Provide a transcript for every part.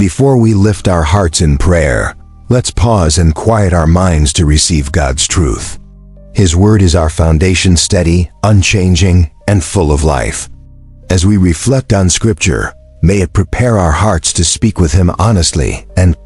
Before we lift our hearts in prayer, let's pause and quiet our minds to receive God's truth. His word is our foundation, steady, unchanging, and full of life. As we reflect on Scripture, may it prepare our hearts to speak with Him honestly and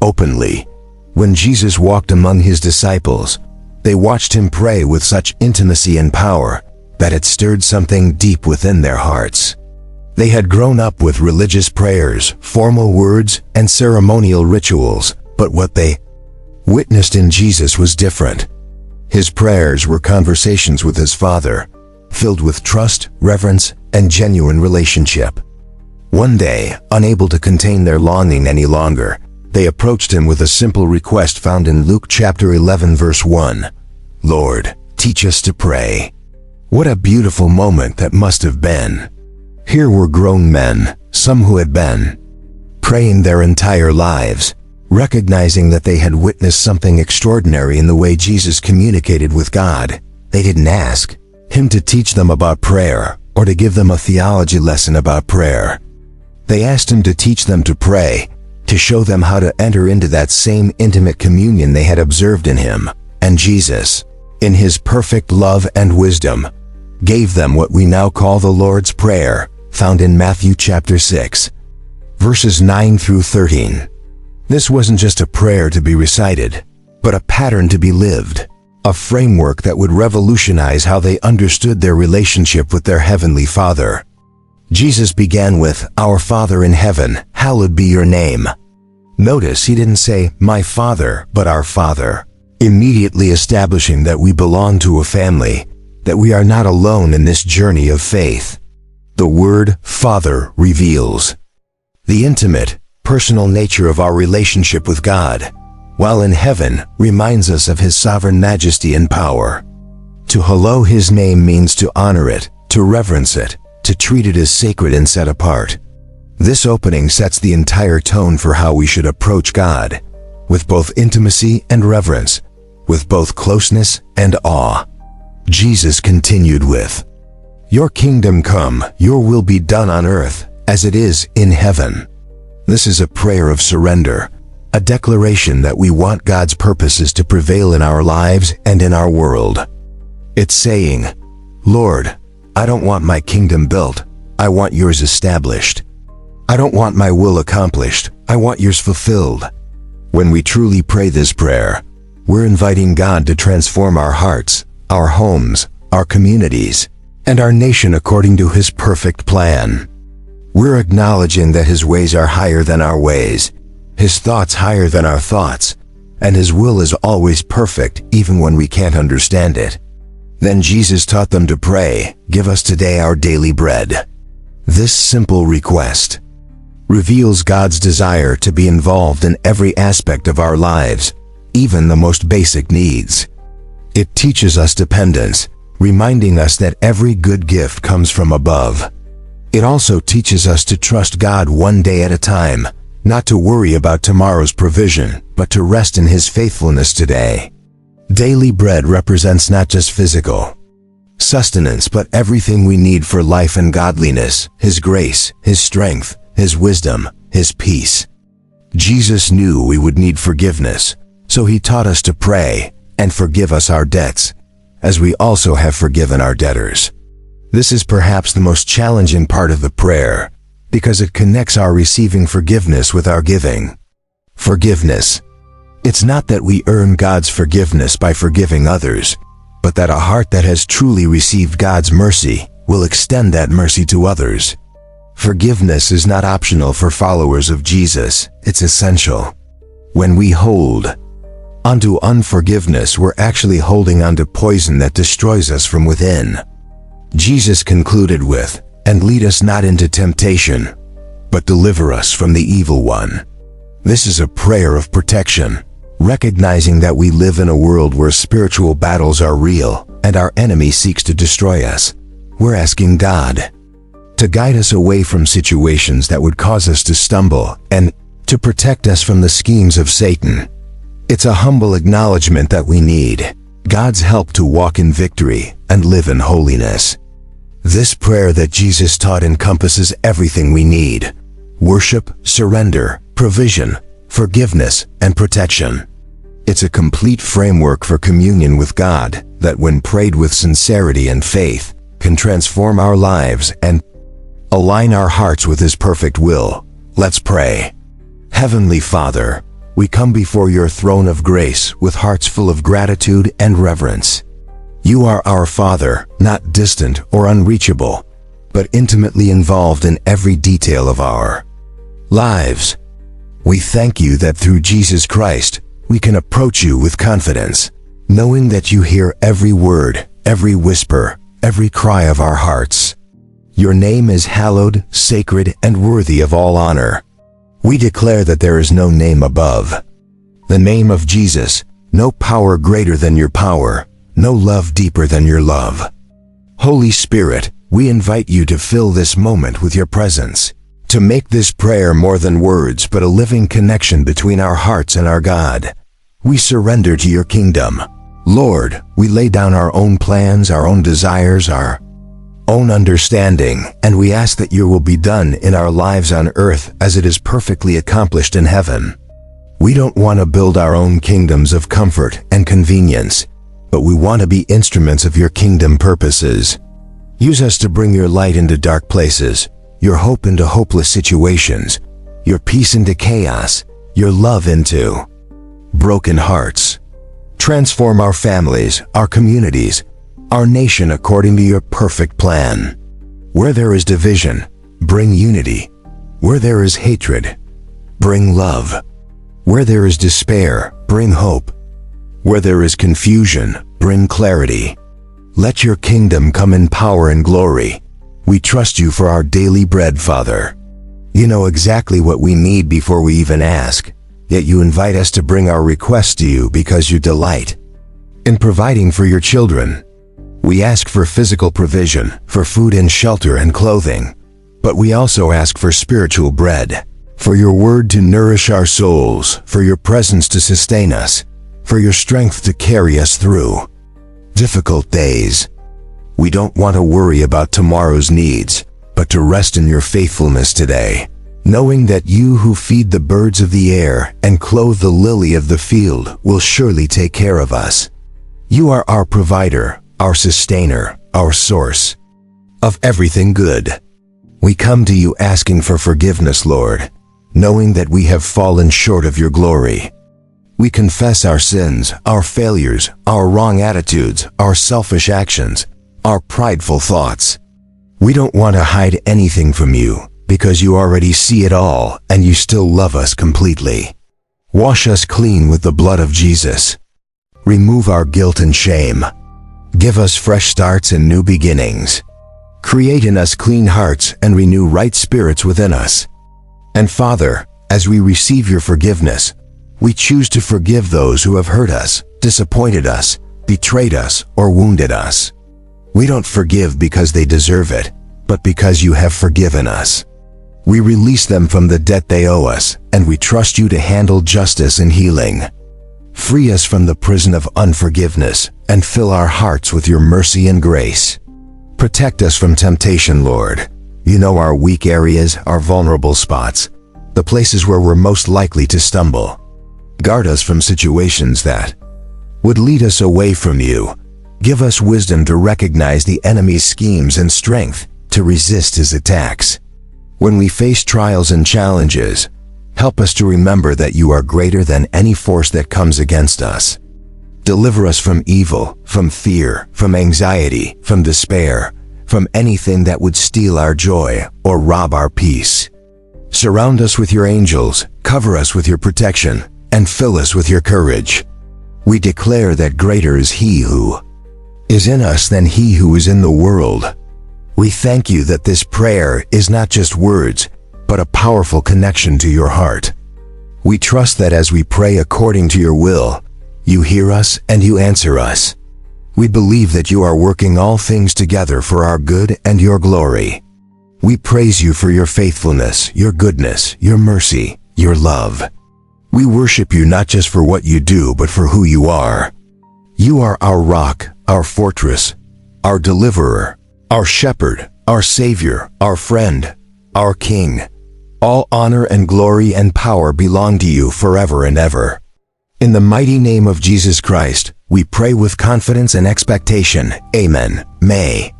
openly. When Jesus walked among His disciples, they watched Him pray with such intimacy and power that it stirred something deep within their hearts. They had grown up with religious prayers, formal words, and ceremonial rituals, but what they witnessed in Jesus was different. His prayers were conversations with His Father, filled with trust, reverence, and genuine relationship. One day, unable to contain their longing any longer, they approached Him with a simple request found in Luke chapter 11 verse 1. "Lord, teach us to pray." What a beautiful moment that must have been. Here were grown men, some who had been praying their entire lives, recognizing that they had witnessed something extraordinary in the way Jesus communicated with God. They didn't ask Him to teach them about prayer or to give them a theology lesson about prayer. They asked Him to teach them to pray, to show them how to enter into that same intimate communion they had observed in Him. And Jesus, in His perfect love and wisdom, gave them what we now call the Lord's Prayer, found in Matthew chapter 6, verses 9 through 13. This wasn't just a prayer to be recited, but a pattern to be lived, a framework that would revolutionize how they understood their relationship with their Heavenly Father. Jesus began with, "Our Father in heaven, hallowed be your name." Notice He didn't say, "My Father," but "our Father," immediately establishing that we belong to a family, that we are not alone in this journey of faith. The word Father reveals the intimate, personal nature of our relationship with God, while in heaven reminds us of His sovereign majesty and power. To hallow His name means to honor it, to reverence it, to treat it as sacred and set apart. This opening sets the entire tone for how we should approach God, with both intimacy and reverence, with both closeness and awe. Jesus continued with, "Your kingdom come, your will be done on earth, as it is in heaven." This is a prayer of surrender, a declaration that we want God's purposes to prevail in our lives and in our world. It's saying, "Lord, I don't want my kingdom built, I want yours established. I don't want my will accomplished, I want yours fulfilled." When we truly pray this prayer, we're inviting God to transform our hearts, our homes, our communities, and our nation according to His perfect plan. We're acknowledging that His ways are higher than our ways, His thoughts higher than our thoughts, and His will is always perfect even when we can't understand it. Then Jesus taught them to pray, "Give us today our daily bread." This simple request reveals God's desire to be involved in every aspect of our lives, even the most basic needs. It teaches us dependence, reminding us that every good gift comes from above. It also teaches us to trust God one day at a time, not to worry about tomorrow's provision, but to rest in His faithfulness today. Daily bread represents not just physical sustenance, but everything we need for life and godliness, His grace, His strength, His wisdom, His peace. Jesus knew we would need forgiveness, so He taught us to pray, "And forgive us our debts, as we also have forgiven our debtors." This is perhaps the most challenging part of the prayer, because it connects our receiving forgiveness with our giving. Forgiveness. It's not that we earn God's forgiveness by forgiving others, but that a heart that has truly received God's mercy will extend that mercy to others. Forgiveness is not optional for followers of Jesus, it's essential. When we hold onto unforgiveness, we're actually holding onto poison that destroys us from within. Jesus concluded with, "And lead us not into temptation, but deliver us from the evil one." This is a prayer of protection, recognizing that we live in a world where spiritual battles are real and our enemy seeks to destroy us. We're asking God to guide us away from situations that would cause us to stumble and to protect us from the schemes of Satan. It's a humble acknowledgement that we need God's help to walk in victory and live in holiness. This prayer that Jesus taught encompasses everything we need: worship, surrender, provision, forgiveness, and protection. It's a complete framework for communion with God that, when prayed with sincerity and faith, can transform our lives and align our hearts with His perfect will. Let's pray. Heavenly Father, we come before your throne of grace with hearts full of gratitude and reverence. You are our Father, not distant or unreachable, but intimately involved in every detail of our lives. We thank you that through Jesus Christ, we can approach you with confidence, knowing that you hear every word, every whisper, every cry of our hearts. Your name is hallowed, sacred, and worthy of all honor. We declare that there is no name above the name of Jesus, no power greater than your power, no love deeper than your love. Holy Spirit, we invite you to fill this moment with your presence, to make this prayer more than words but a living connection between our hearts and our God. We surrender to your kingdom. Lord, we lay down our own plans, our own desires, our own understanding, and we ask that your will be done in our lives on earth as it is perfectly accomplished in heaven. We don't want to build our own kingdoms of comfort and convenience, but we want to be instruments of your kingdom purposes. Use us to bring your light into dark places, your hope into hopeless situations, your peace into chaos, your love into broken hearts. Transform our families, our communities, our nation according to your perfect plan. Where there is division, bring unity. Where there is hatred, bring love. Where there is despair, bring hope. Where there is confusion, bring clarity. Let your kingdom come in power and glory. We trust you for our daily bread, Father. You know exactly what we need before we even ask, yet you invite us to bring our requests to you because you delight in providing for your children. We ask for physical provision, for food and shelter and clothing, but we also ask for spiritual bread, for your word to nourish our souls, for your presence to sustain us, for your strength to carry us through difficult days. We don't want to worry about tomorrow's needs, but to rest in your faithfulness today, knowing that you who feed the birds of the air and clothe the lily of the field will surely take care of us. You are our provider, our sustainer, our source of everything good. We come to you asking for forgiveness, Lord, knowing that we have fallen short of your glory. We confess our sins, our failures, our wrong attitudes, our selfish actions, our prideful thoughts. We don't want to hide anything from you because you already see it all and you still love us completely. Wash us clean with the blood of Jesus. Remove our guilt and shame. Give us fresh starts and new beginnings. Create in us clean hearts and renew right spirits within us. And Father, as we receive your forgiveness, we choose to forgive those who have hurt us, disappointed us, betrayed us, or wounded us. We don't forgive because they deserve it, but because you have forgiven us. We release them from the debt they owe us, and we trust you to handle justice and healing. Free us from the prison of unforgiveness, and fill our hearts with your mercy and grace. Protect us from temptation, Lord. You know our weak areas, our vulnerable spots, the places where we're most likely to stumble. Guard us from situations that would lead us away from you. Give us wisdom to recognize the enemy's schemes and strength to resist his attacks. When we face trials and challenges, help us to remember that you are greater than any force that comes against us. Deliver us from evil, from fear, from anxiety, from despair, from anything that would steal our joy or rob our peace. Surround us with your angels, cover us with your protection, and fill us with your courage. We declare that greater is he who is in us than he who is in the world. We thank you that this prayer is not just words, but a powerful connection to your heart. We trust that as we pray according to your will, you hear us and you answer us. We believe that you are working all things together for our good and your glory. We praise you for your faithfulness, your goodness, your mercy, your love. We worship you not just for what you do, but for who you are. You are our rock, our fortress, our deliverer, our shepherd, our savior, our friend, our king. All honor and glory and power belong to you forever and ever. In the mighty name of Jesus Christ, we pray with confidence and expectation. Amen. May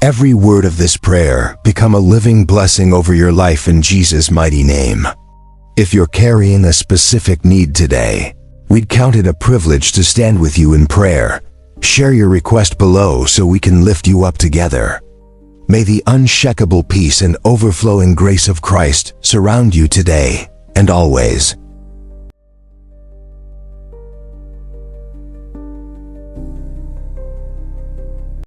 every word of this prayer become a living blessing over your life in Jesus' mighty name. If you're carrying a specific need today, we'd count it a privilege to stand with you in prayer. Share your request below so we can lift you up together. May the unshakable peace and overflowing grace of Christ surround you today and always.